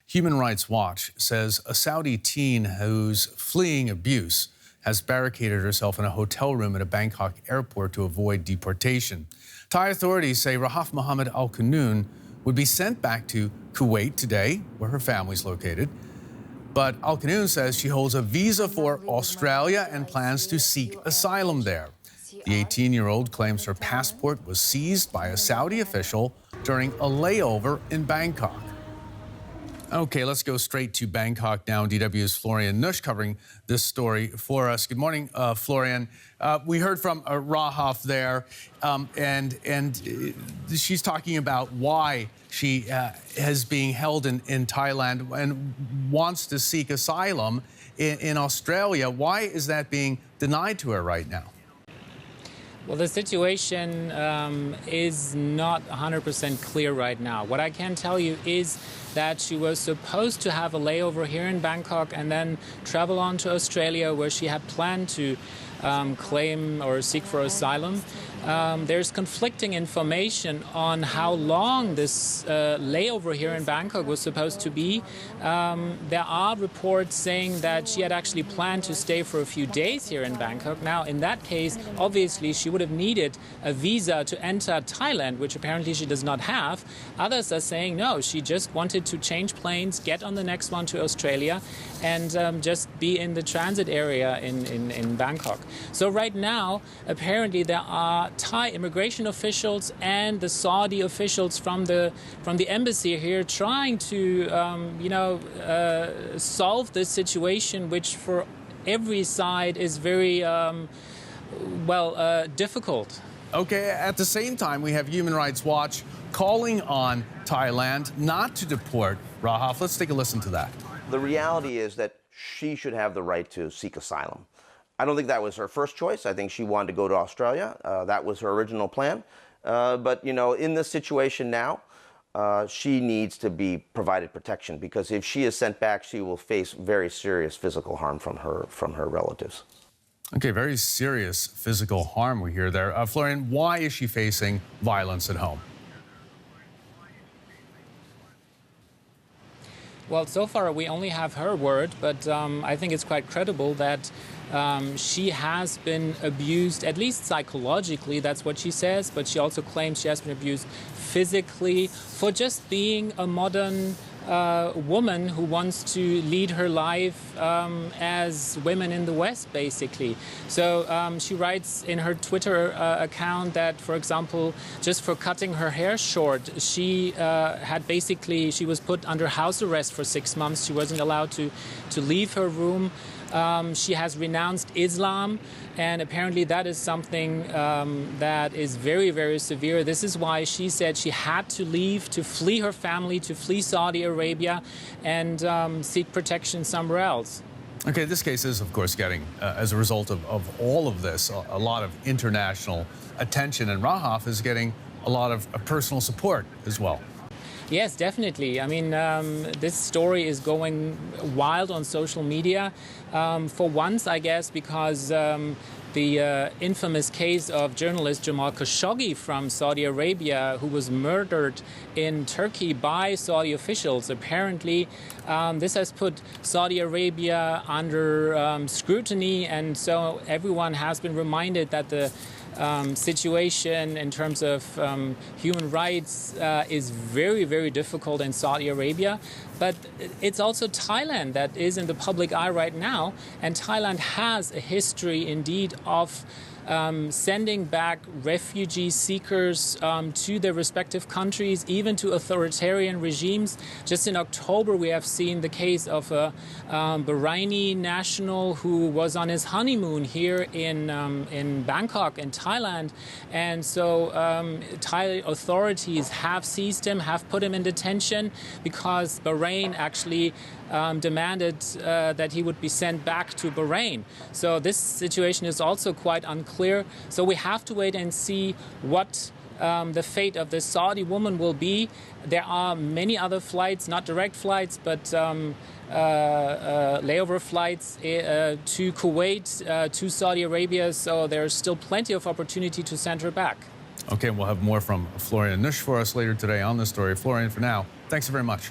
Human Rights Watch says a Saudi teen who's fleeing abuse has barricaded herself in a hotel room at a Bangkok airport to avoid deportation. Thai authorities say Rahaf Mohammed al-qunun would be sent back to Kuwait today, where her family's located. But al-qunun says she holds a visa for Australia and plans to seek asylum there. The 18-year-old claims her passport was seized by a Saudi official during a layover in Bangkok. Okay, let's go straight to Bangkok now. DW's Florian Nush covering this story for us. Good morning, Florian. We heard from Rahaf there, and she's talking about why she is being held in Thailand and wants to seek asylum in Australia. Why is that being denied to her right now? Well, the situation is not 100% clear right now. What I can tell you is that she was supposed to have a layover here in Bangkok and then travel on to Australia, where she had planned to claim or seek for asylum. There's conflicting information on how long this layover here in Bangkok was supposed to be. There are reports saying that she had actually planned to stay for a few days here in Bangkok. Now, in that case, obviously, she would have needed a visa to enter Thailand, which apparently she does not have. Others are saying no, she just wanted to change planes, get on the next one to Australia, and just be in the transit area in Bangkok. So right now, apparently, there are Thai immigration officials and the Saudi officials from the embassy here trying to solve this situation, which for every side is very difficult. Okay, at the same time, we have Human Rights Watch calling on Thailand not to deport Rahaf. Let's take a listen to that. The reality is that she should have the right to seek asylum. I don't think that was her first choice. I think she wanted to go to Australia. That was her original plan. But, in this situation now, she needs to be provided protection, because if she is sent back, she will face very serious physical harm from her relatives. Okay, very serious physical harm we hear there. Florian, why is she facing violence at home? Well, so far we only have her word, but I think it's quite credible that she has been abused, at least psychologically, that's what she says, but she also claims she has been abused physically for just being a modern woman who wants to lead her life as women in the West, basically. So she writes in her Twitter account that, for example, just for cutting her hair short, she she was put under house arrest for 6 months. She wasn't allowed to leave her room. She has renounced Islam, and apparently that is something that is very, very severe. This is why she said she had to leave, to flee her family, to flee Saudi Arabia, and seek protection somewhere else. Okay, this case is, of course, getting, as a result of all of this, a lot of international attention, and Rahaf is getting a lot of personal support as well. Yes, definitely. I mean, this story is going wild on social media. For once, I guess, because the infamous case of journalist Jamal Khashoggi from Saudi Arabia, who was murdered in Turkey by Saudi officials. Apparently, this has put Saudi Arabia under scrutiny, and so everyone has been reminded that the situation in terms of human rights is very, very difficult in Saudi Arabia. But it's also Thailand that is in the public eye right now. And Thailand has a history, indeed, of sending back refugee seekers to their respective countries, even to authoritarian regimes. Just in October, we have seen the case of a Bahraini national who was on his honeymoon here in Bangkok, in Thailand. And so Thai authorities have seized him, have put him in detention, because Bahrain actually demanded that he would be sent back to Bahrain. So this situation is also quite unclear. So we have to wait and see what the fate of this Saudi woman will be. There are many other flights, not direct flights, but layover flights to Kuwait, to Saudi Arabia. So there's still plenty of opportunity to send her back. Okay, we'll have more from Florian Nush for us later today on this story. Florian, for now, thanks very much.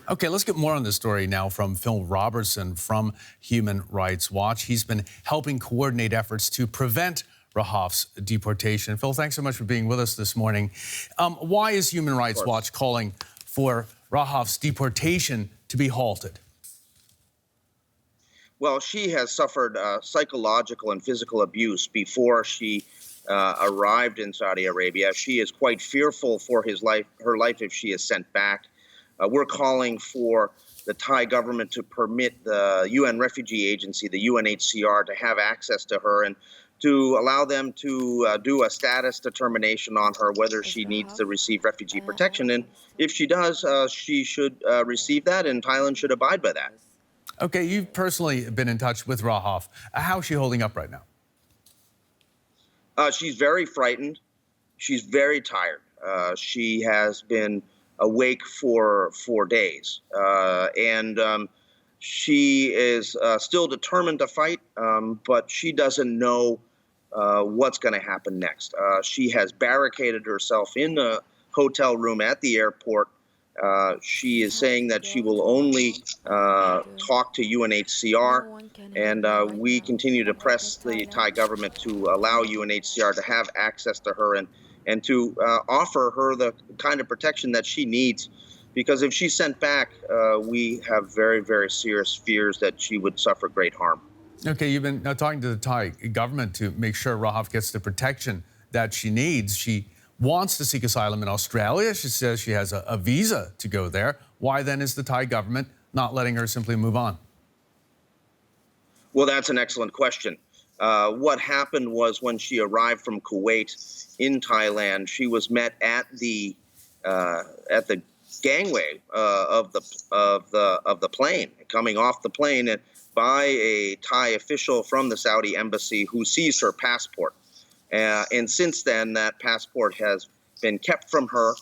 Okay, let's get more on this story now from Phil Robertson from Human Rights Watch. He's been helping coordinate efforts to prevent Rahaf's deportation. Phil, thanks so much for being with us this morning. Why is Human Rights Watch calling for Rahaf's deportation to be halted? Well, she has suffered psychological and physical abuse before she arrived in Saudi Arabia. She is quite fearful for her life if she is sent back. We're calling for the Thai government to permit the UN Refugee Agency, the UNHCR, to have access to her and to allow them to do a status determination on her, whether she needs to receive refugee protection. And if she does, she should receive that, and Thailand should abide by that. Okay, you've personally been in touch with Rahaf. How is she holding up right now? She's very frightened. She's very tired. She has been awake for 4 days. And she is still determined to fight, but she doesn't know what's going to happen next. She has barricaded herself in a hotel room at the airport. She is saying that she will only talk to UNHCR, and we continue to press the Thai government to allow UNHCR to have access to her and to offer her the kind of protection that she needs. Because if she's sent back, we have very, very serious fears that she would suffer great harm. Okay, you've been talking to the Thai government to make sure Rahaf gets the protection that she needs. She wants to seek asylum in Australia. She says she has a visa to go there. Why then is the Thai government not letting her simply move on? Well, that's an excellent question. What happened was when she arrived from Kuwait in Thailand, she was met at the gangway of the plane, coming off the plane, and by a Thai official from the Saudi embassy who seized her passport. And since then, that passport has been kept from her,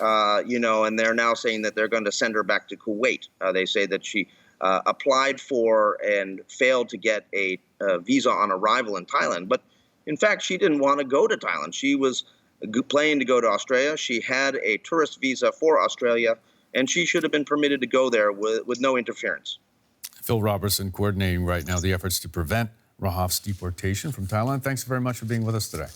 and they're now saying that they're going to send her back to Kuwait. They say that she applied for and failed to get a visa on arrival in Thailand. But in fact, she didn't want to go to Thailand. She was planning to go to Australia. She had a tourist visa for Australia, and she should have been permitted to go there with no interference. Phil Robertson coordinating right now the efforts to prevent Rahaf's deportation from Thailand. Thanks very much for being with us today.